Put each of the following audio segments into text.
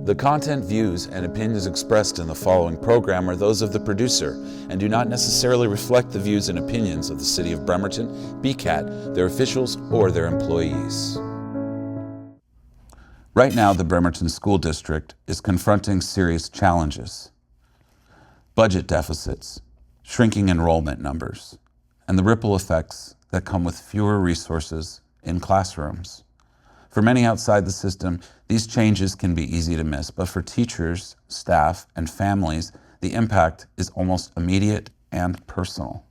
The content, views, and opinions expressed in the following program are those of the producer and do not necessarily reflect the views and opinions of the City of Bremerton, BCAT, their officials, or their employees. Right now, the Bremerton School District is confronting serious challenges. Budget deficits, shrinking enrollment numbers, and the ripple effects that come with fewer resources in classrooms. For many outside the system, these changes can be easy to miss, but for teachers, staff, and families, the impact is almost immediate and personal.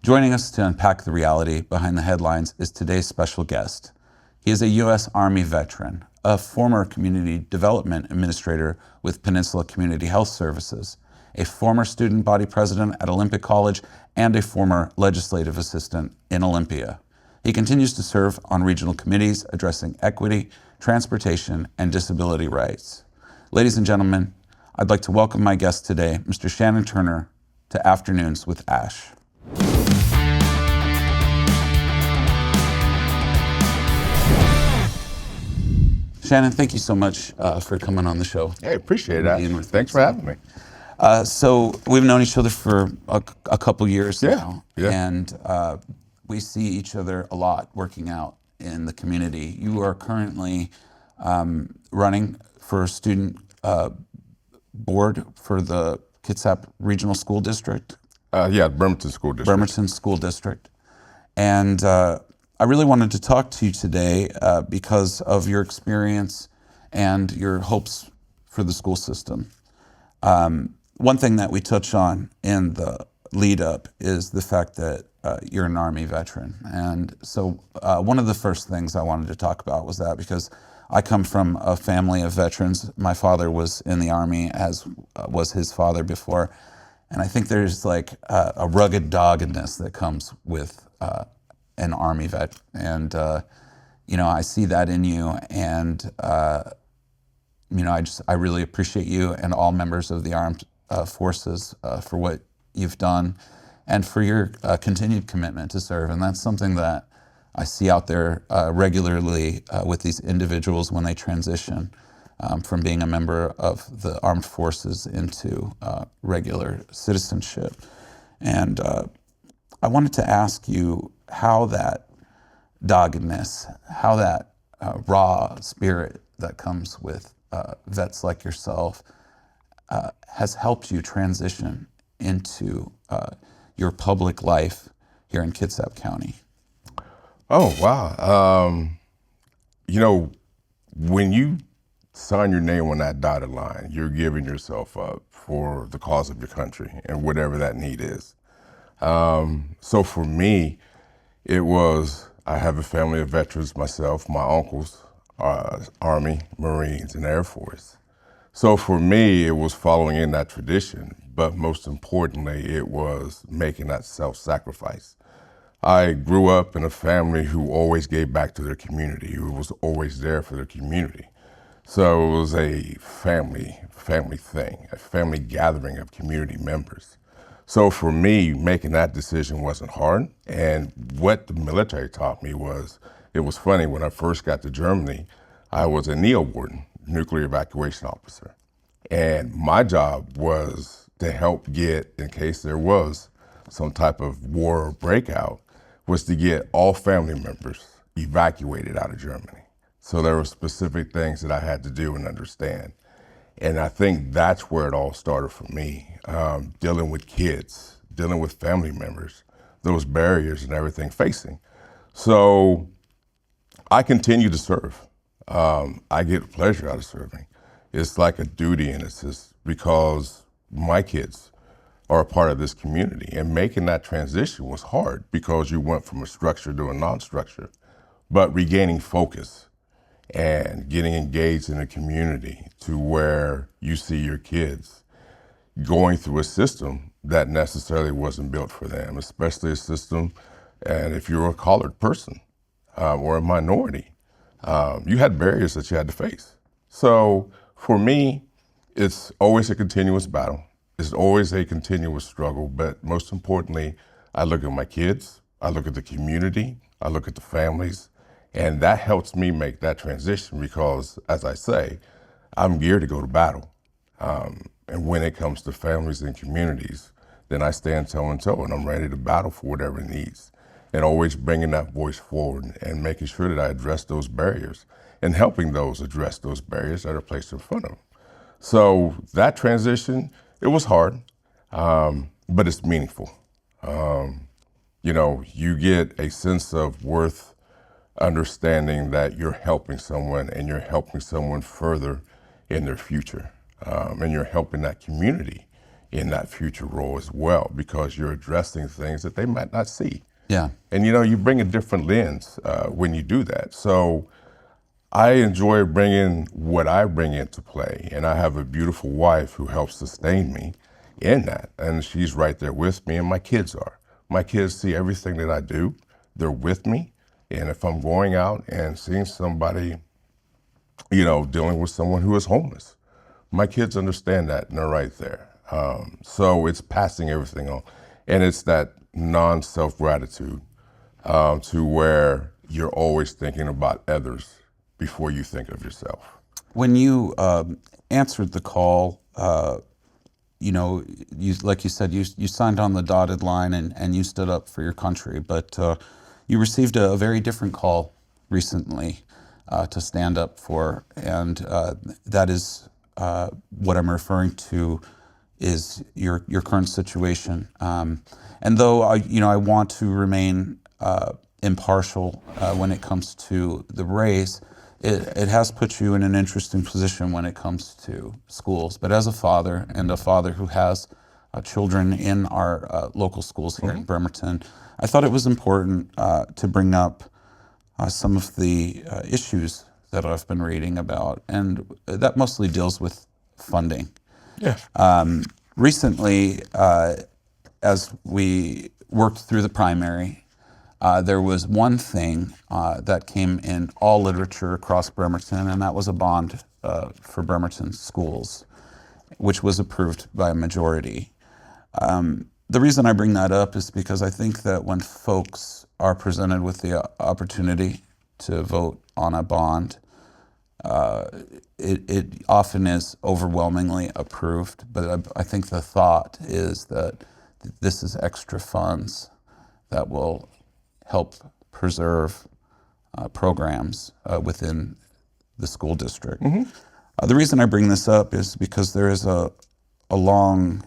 Joining us to unpack the reality behind the headlines is today's special guest. He is a U.S. Army veteran, a former community development administrator with Peninsula Community Health Services, a former student body president at Olympic College, and a former legislative assistant in Olympia. He continues to serve on regional committees addressing equity, transportation, and disability rights. Ladies and gentlemen, I'd like to welcome my guest today, Mr. Shannon Turner, to Afternoons with Ash. Shannon, thank you so much for coming on the show. Hey, appreciate that. Thanks for having me. So we've known each other for a couple years now, and we see each other a lot working out in the community. You are currently running for student board for the Kitsap Regional School District. Bremerton School District. Bremerton School District. And I really wanted to talk to you today because of your experience and your hopes for the school system. One thing that we touch on in the lead up is the fact that you're an Army veteran. And so one of the first things I wanted to talk about was that, because I come from a family of veterans. My father was in the Army, as was his father before. And I think there's like a rugged doggedness that comes with an Army vet. And, I see that in you. And, I really appreciate you and all members of the armed forces for what you've done and for your continued commitment to serve. And that's something that I see out there regularly with these individuals when they transition from being a member of the armed forces into regular citizenship. And I wanted to ask you how that doggedness, how that raw spirit that comes with vets like yourself has helped you transition into your public life here in Kitsap County. Oh, wow. When you sign your name on that dotted line, you're giving yourself up for the cause of your country and whatever that need is. So for me, I have a family of veterans myself. My uncles are Army, Marines, and Air Force. So for me, it was following in that tradition, but most importantly, it was making that self-sacrifice. I grew up in a family who always gave back to their community, who was always there for their community. So it was a family thing, a family gathering of community members. So for me, making that decision wasn't hard. And what the military taught me was, it was funny, when I first got to Germany, I was a NEO warden, nuclear evacuation officer. And my job was to help get, in case there was some type of war or breakout, was to get all family members evacuated out of Germany. So there were specific things that I had to do and understand. And I think that's where it all started for me, dealing with kids, dealing with family members, those barriers and everything facing. So I continue to serve. I get pleasure out of serving. It's like a duty, and it's just because my kids are a part of this community, and making that transition was hard because you went from a structure to a non-structure, but regaining focus and getting engaged in a community to where you see your kids going through a system that necessarily wasn't built for them, especially a system, and if you're a colored person or a minority, you had barriers that you had to face. So for me, it's always a continuous battle. It's always a continuous struggle, but most importantly, I look at my kids, I look at the community, I look at the families, and that helps me make that transition because, as I say, I'm geared to go to battle. And when it comes to families and communities, then I stand toe and toe and I'm ready to battle for whatever it needs. And always bringing that voice forward and making sure that I address those barriers and helping those address those barriers that are placed in front of them. So that transition, it was hard, but it's meaningful. You know, you get a sense of worth, understanding that you're helping someone and you're helping someone further in their future. And you're helping that community in that future role as well, because you're addressing things that they might not see. Yeah. And you know, you bring a different lens when you do that. So I enjoy bringing what I bring into play, and I have a beautiful wife who helps sustain me in that, and she's right there with me, and my kids are. My kids see everything that I do. They're with me, and if I'm going out and seeing somebody, you know, dealing with someone who is homeless, my kids understand that, and they're right there. So it's passing everything on, and it's that non-self gratitude to where you're always thinking about others before you think of yourself. When you answered the call, you know, like you said, you signed on the dotted line and you stood up for your country, but you received a very different call recently to stand up for, and that is what I'm referring to is your current situation. And though I want to remain impartial when it comes to the race, it has put you in an interesting position when it comes to schools. But as a father, and a father who has children in our local schools here in Bremerton, I thought it was important to bring up some of the issues that I've been reading about, and that mostly deals with funding. Yeah. Recently, as we worked through the primary, there was one thing that came in all literature across Bremerton, and that was a bond for Bremerton schools, which was approved by a majority. The reason I bring that up is because I think that when folks are presented with the opportunity to vote on a bond, it often is overwhelmingly approved, but I think the thought is that this is extra funds that will help preserve programs within the school district. The reason I bring this up is because there is a long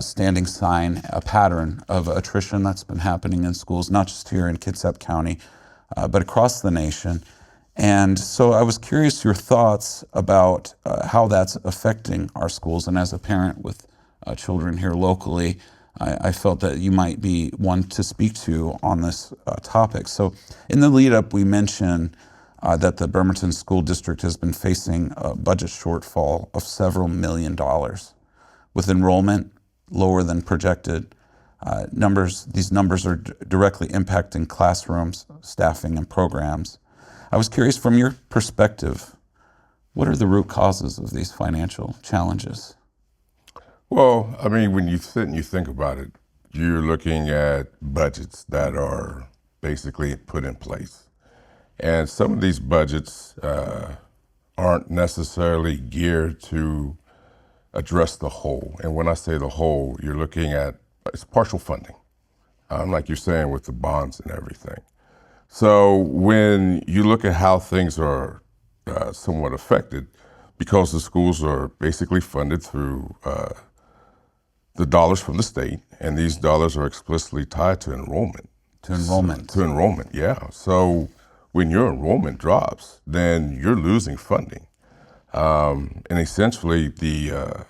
standing a pattern of attrition that's been happening in schools, not just here in Kitsap County, but across the nation. And so I was curious your thoughts about how that's affecting our schools. And as a parent with children here locally, I felt that you might be one to speak to on this topic. So in the lead up, we mentioned that the Bremerton School District has been facing a budget shortfall of several $1 million, with enrollment lower than projected. These numbers are directly impacting classrooms, staffing, and programs. I was curious, from your perspective, what are the root causes of these financial challenges? Well, I mean, when you sit and you think about it, you're looking at budgets that are basically put in place. And some of these budgets aren't necessarily geared to address the whole. And when I say the whole, you're looking at it's partial funding, like you're saying with the bonds and everything. So when you look at how things are somewhat affected, because the schools are basically funded through the dollars from the state, and these dollars are explicitly tied to enrollment. To enrollment. To enrollment, yeah. So when your enrollment drops, then you're losing funding. And essentially, the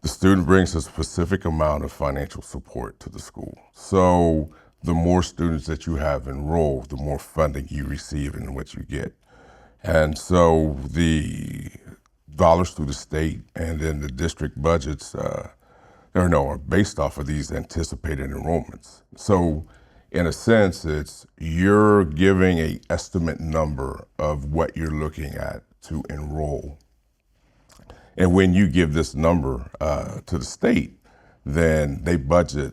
student brings a specific amount of financial support to the school. So the more students that you have enrolled, the more funding you receive and what you get. And so the dollars through the state and then the district budgets are based off of these anticipated enrollments. So in a sense, it's you're giving an estimate number of what you're looking at to enroll. And when you give this number to the state, then they budget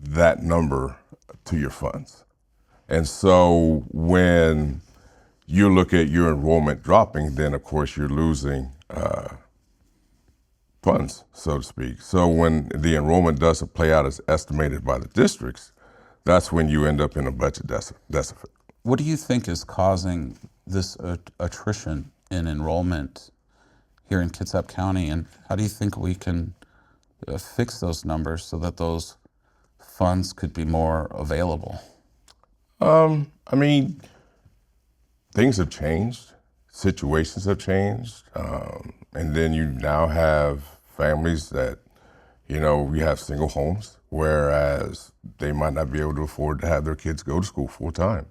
that number to your funds. And so when you look at your enrollment dropping, then of course you're losing funds, so to speak. So when the enrollment doesn't play out as estimated by the districts, that's when you end up in a budget deficit. What do you think is causing this attrition in enrollment here in Kitsap County, and how do you think we can fix those numbers so that those funds could be more available? I mean, things have changed, situations have changed, and then you now have families that, we have single homes, whereas they might not be able to afford to have their kids go to school full time,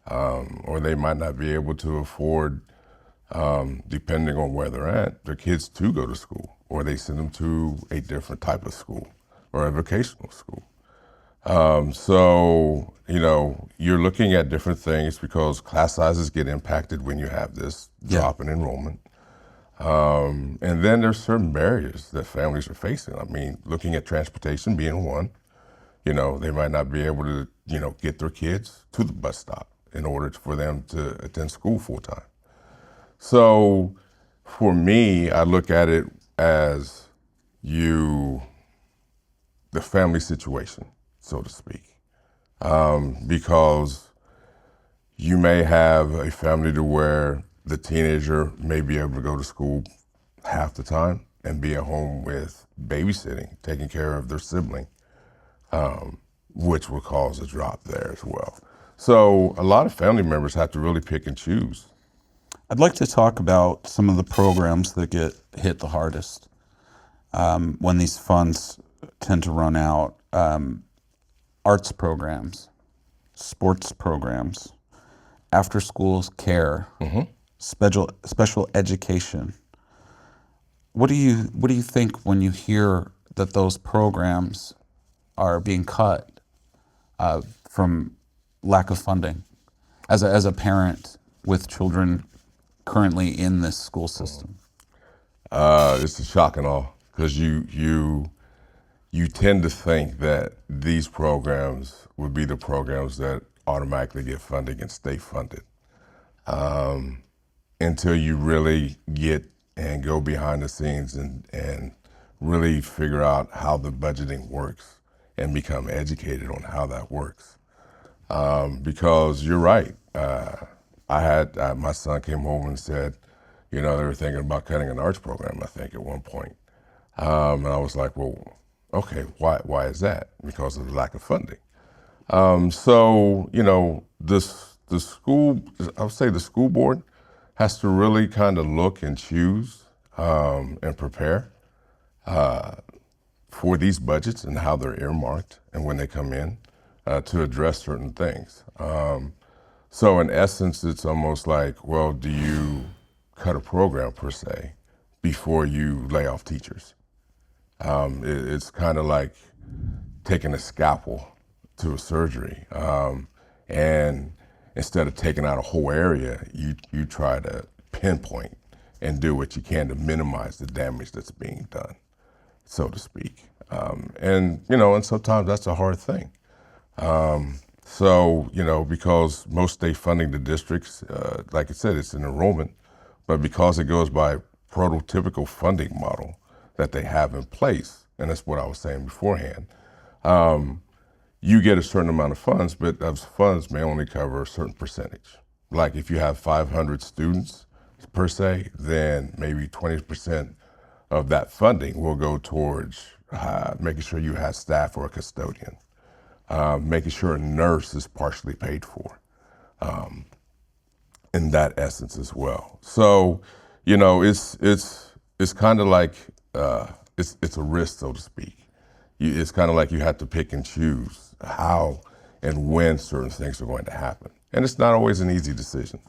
or they might not be able to afford, depending on where they're at, their kids to go to school, or they send them to a different type of school or a vocational school. So, you're looking at different things because class sizes get impacted when you have this drop in enrollment. And then there's certain barriers that families are facing. I mean, looking at transportation being one, they might not be able to, get their kids to the bus stop in order for them to attend school full time. So for me, I look at it as the family situation, so to speak. Because you may have a family to where the teenager may be able to go to school half the time and be at home with babysitting, taking care of their sibling, which will cause a drop there as well. So a lot of family members have to really pick and choose. I'd like to talk about some of the programs that get hit the hardest when these funds tend to run out. Arts programs, sports programs, after school care, special education. What do you think when you hear that those programs are being cut from lack of funding? As a parent with children currently in this school system, it's a shock and awe because you tend to think that these programs would be the programs that automatically get funding and stay funded until you really get and go behind the scenes and really figure out how the budgeting works and become educated on how that works. Because you're right. I had my son came home and said, they were thinking about cutting an arts program, I think, at one point. And I was like, well, okay, why is that? Because of the lack of funding. So, the school, I would say the school board has to really kind of look and choose and prepare for these budgets and how they're earmarked and when they come in to address certain things. So in essence, it's almost like, well, do you cut a program per se before you lay off teachers? It's kind of like taking a scalpel to a surgery. And instead of taking out a whole area, you try to pinpoint and do what you can to minimize the damage that's being done, so to speak. And sometimes that's a hard thing. So, because most state funding to districts, like I said, it's an enrollment, but because it goes by prototypical funding model that they have in place, and that's what I was saying beforehand, you get a certain amount of funds, but those funds may only cover a certain percentage. Like if you have 500 students per se, then maybe 20% of that funding will go towards making sure you have staff or a custodian, making sure a nurse is partially paid for in that essence as well. So, it's kind of like it's a risk, so to speak. It's kind of like you have to pick and choose how and when certain things are going to happen. And it's not always an easy decision.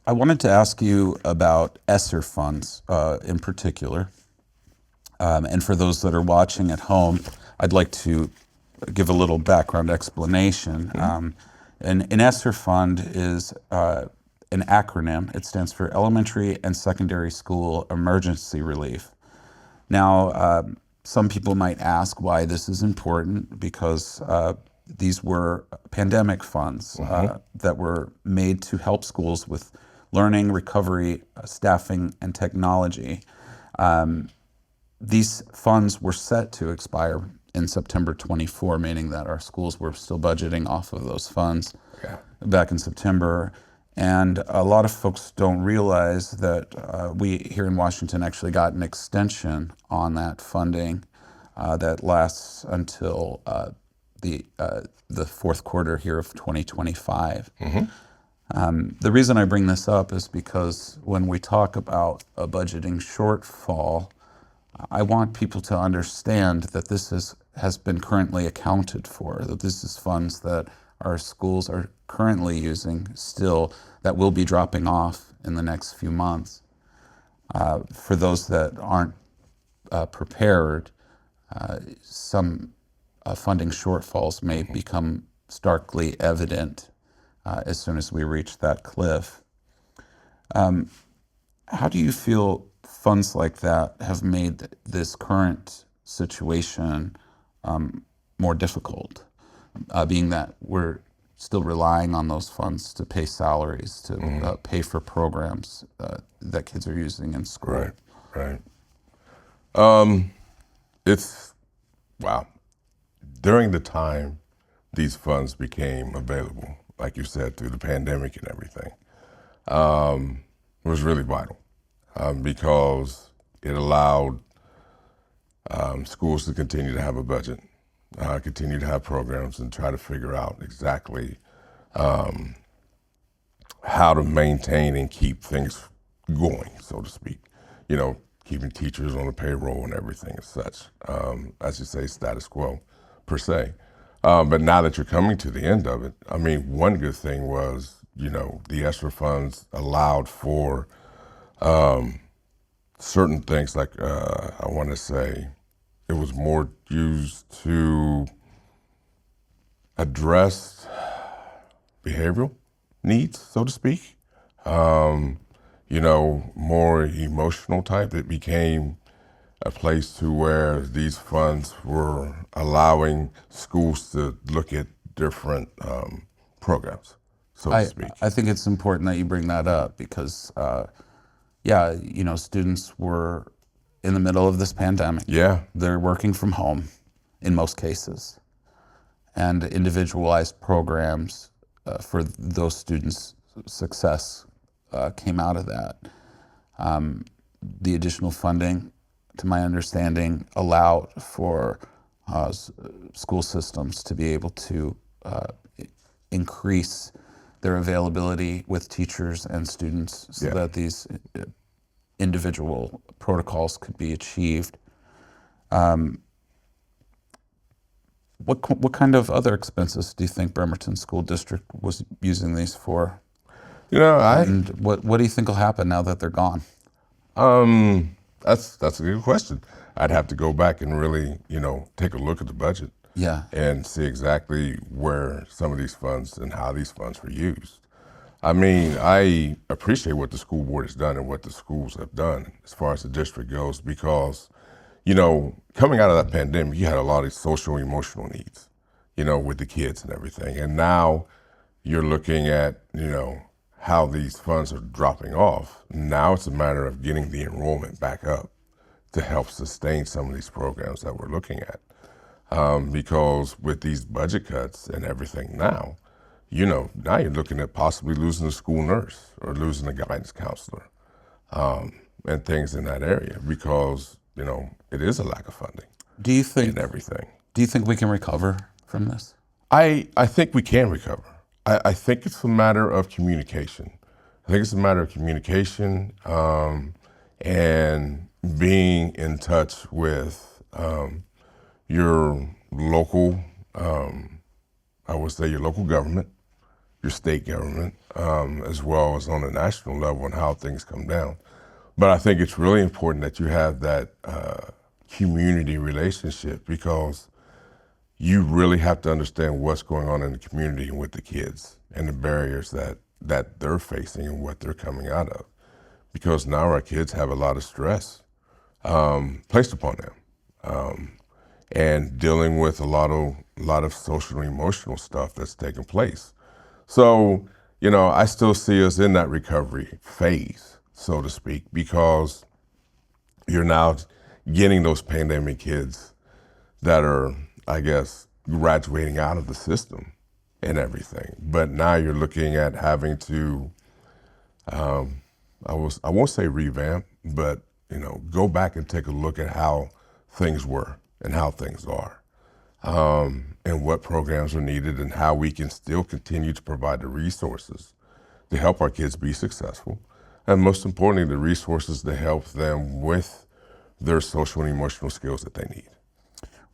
I wanted to ask you about ESSER funds in particular. And for those that are watching at home, I'd like to give a little background explanation. An ESSER fund is an acronym. It stands for Elementary and Secondary School Emergency Relief. Now, some people might ask why this is important, because these were pandemic funds that were made to help schools with learning, recovery, staffing, and technology. These funds were set to expire in September 24, meaning that our schools were still budgeting off of those funds back in September. And a lot of folks don't realize that we here in Washington actually got an extension on that funding that lasts until the fourth quarter here of 2025. The reason I bring this up is because when we talk about a budgeting shortfall, I want people to understand that this has been currently accounted for, that this is funds that our schools are currently using still that will be dropping off in the next few months. For those that aren't prepared, some funding shortfalls may become starkly evident as soon as we reach that cliff. How do you feel funds like that have made this current situation more difficult, being that we're still relying on those funds to pay salaries, to pay for programs that kids are using in school? Right. It's, wow. During the time these funds became available, like you said, through the pandemic and everything, it was really vital because it allowed schools to continue to have a budget, continue to have programs, and try to figure out exactly how to maintain and keep things going, so to speak. You know, keeping teachers on the payroll and everything as such. As you say, status quo, per se. But now that you're coming to the end of it, I mean, one good thing was, you know, the extra funds allowed for certain things like, I want to say, it was more used to address behavioral needs, so to speak. You know, more emotional type. It became a place to where these funds were allowing schools to look at different programs, so to speak. I think it's important that you bring that up because, yeah, you know, students were in the middle of this pandemic. Yeah. They're working from home in most cases. And individualized programs for those students' success came out of that. The additional funding, to my understanding, allowed for school systems to be able to increase their availability with teachers and students so that these individual protocols could be achieved. What kind of other expenses do you think Bremerton School District was using these for? You know, And what do you think will happen now that they're gone? that's a good question. I'd have to go back and really, you know, take a look at the budget and see exactly where some of these funds and how these funds were used. I mean, I appreciate what the school board has done and what the schools have done as far as the district goes because, you know, coming out of that pandemic, you had a lot of social emotional needs, you know, with the kids and everything. And now you're looking at, you know, how these funds are dropping off. Now it's a matter of getting the enrollment back up to help sustain some of these programs that we're looking at. Because with these budget cuts and everything now, you know, now you're looking at possibly losing a school nurse or losing a guidance counselor and things in that area because, you know, it is a lack of funding and everything. Do you think we can recover from this? I think we can recover. I think it's a matter of communication. I think it's a matter of communication and being in touch with your local, I would say your local government, your state government, as well as on a national level and how things come down. But I think it's really important that you have that community relationship because you really have to understand what's going on in the community and with the kids and the barriers that they're facing and what they're coming out of. Because now our kids have a lot of stress placed upon them and dealing with a lot of social and emotional stuff that's taking place. So, I still see us in that recovery phase, so to speak, because you're now getting those pandemic kids that are, I guess, graduating out of the system and everything. But now you're looking at having to, I won't say revamp, but go back and take a look at how things were and how things are, and what programs are needed and how we can still continue to provide the resources to help our kids be successful. And most importantly, the resources to help them with their social and emotional skills that they need.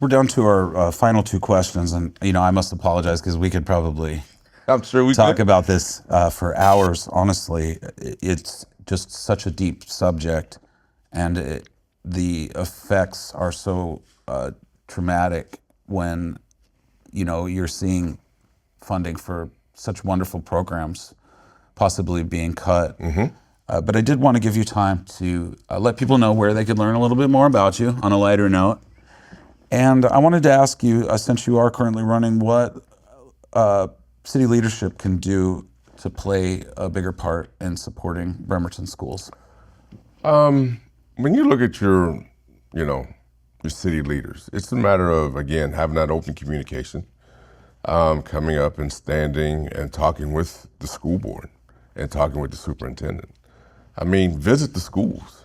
We're down to our final two questions, and I must apologize because we could probably I'm sure we talk could. about this for hours. Honestly, it's just such a deep subject, and the effects are so traumatic when you're seeing funding for such wonderful programs possibly being cut. But I did want to give you time to let people know where they could learn a little bit more about you on a lighter note. And I wanted to ask you, since you are currently running, what city leadership can do to play a bigger part in supporting Bremerton schools? When you look at your city leaders, it's a matter of, again, having that open communication, coming up and standing and talking with the school board and talking with the superintendent. I mean, visit the schools,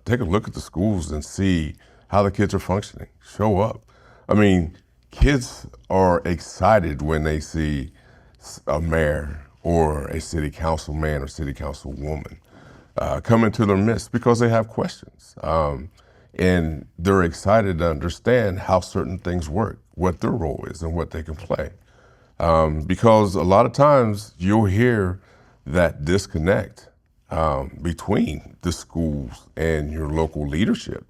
take a look at the schools and see how the kids are functioning. Show up. I mean, kids are excited when they see a mayor or a city councilman or city councilwoman come into their midst because they have questions. And they're excited to understand how certain things work, what their role is and what they can play. Because a lot of times you'll hear that disconnect between the schools and your local leadership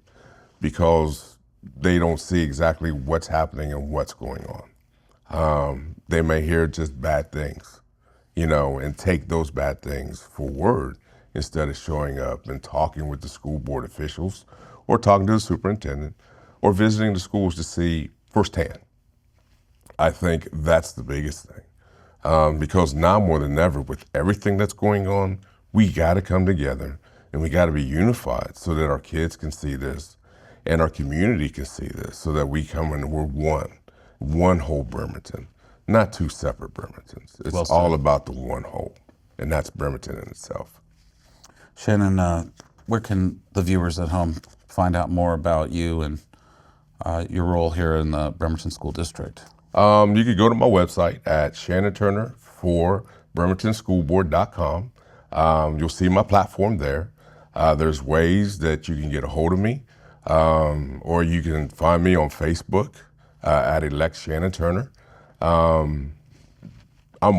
because they don't see exactly what's happening and what's going on. They may hear just bad things, and take those bad things for word instead of showing up and talking with the school board officials or talking to the superintendent or visiting the schools to see firsthand. I think that's the biggest thing. Because now more than ever, with everything that's going on, we got to come together and we got to be unified so that our kids can see this and our community can see this so that we come and we're one whole Bremerton, not two separate Bremertons. It's all about the one whole, and that's Bremerton in itself. Shannon, where can the viewers at home find out more about you and your role here in the Bremerton School District? You could go to my website at Shannon Turner for BremertonSchoolBoard.com. You'll see my platform there. There's ways that you can get a hold of me, or you can find me on Facebook at Elect Shannon Turner. I'm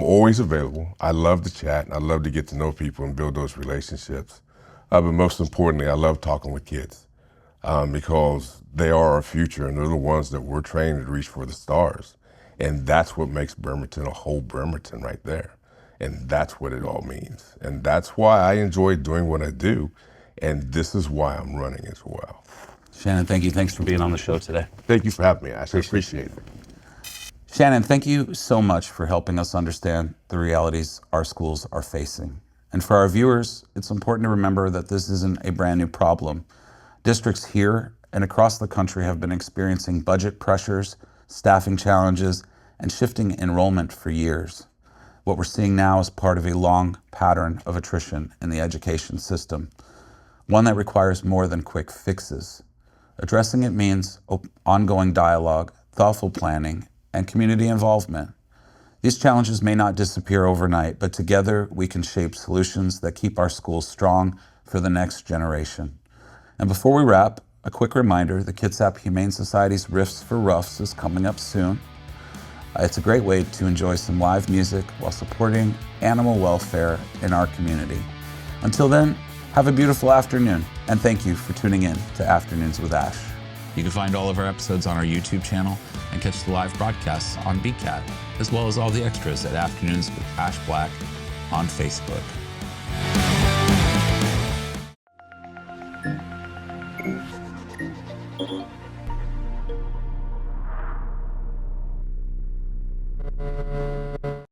always available. I love to chat. I love to get to know people and build those relationships. But most importantly, I love talking with kids because they are our future and they're the ones that we're training to reach for the stars. And that's what makes Bremerton a whole Bremerton right there. And that's what it all means. And that's why I enjoy doing what I do. And this is why I'm running as well. Shannon, thank you. Thanks for being on the show today. Thank you for having me, Ash. I appreciate it. Shannon, thank you so much for helping us understand the realities our schools are facing. And for our viewers, it's important to remember that this isn't a brand new problem. Districts here and across the country have been experiencing budget pressures, staffing challenges, and shifting enrollment for years. What we're seeing now is part of a long pattern of attrition in the education system, one that requires more than quick fixes. Addressing it means ongoing dialogue, thoughtful planning, and community involvement. These challenges may not disappear overnight, but together we can shape solutions that keep our schools strong for the next generation. And before we wrap, a quick reminder, the Kitsap Humane Society's Riffs for Roughs is coming up soon. It's a great way to enjoy some live music while supporting animal welfare in our community. Until then, have a beautiful afternoon, and thank you for tuning in to Afternoons with Ash. You can find all of our episodes on our YouTube channel and catch the live broadcasts on BCAT, as well as all the extras at Afternoons with Ash Black on Facebook.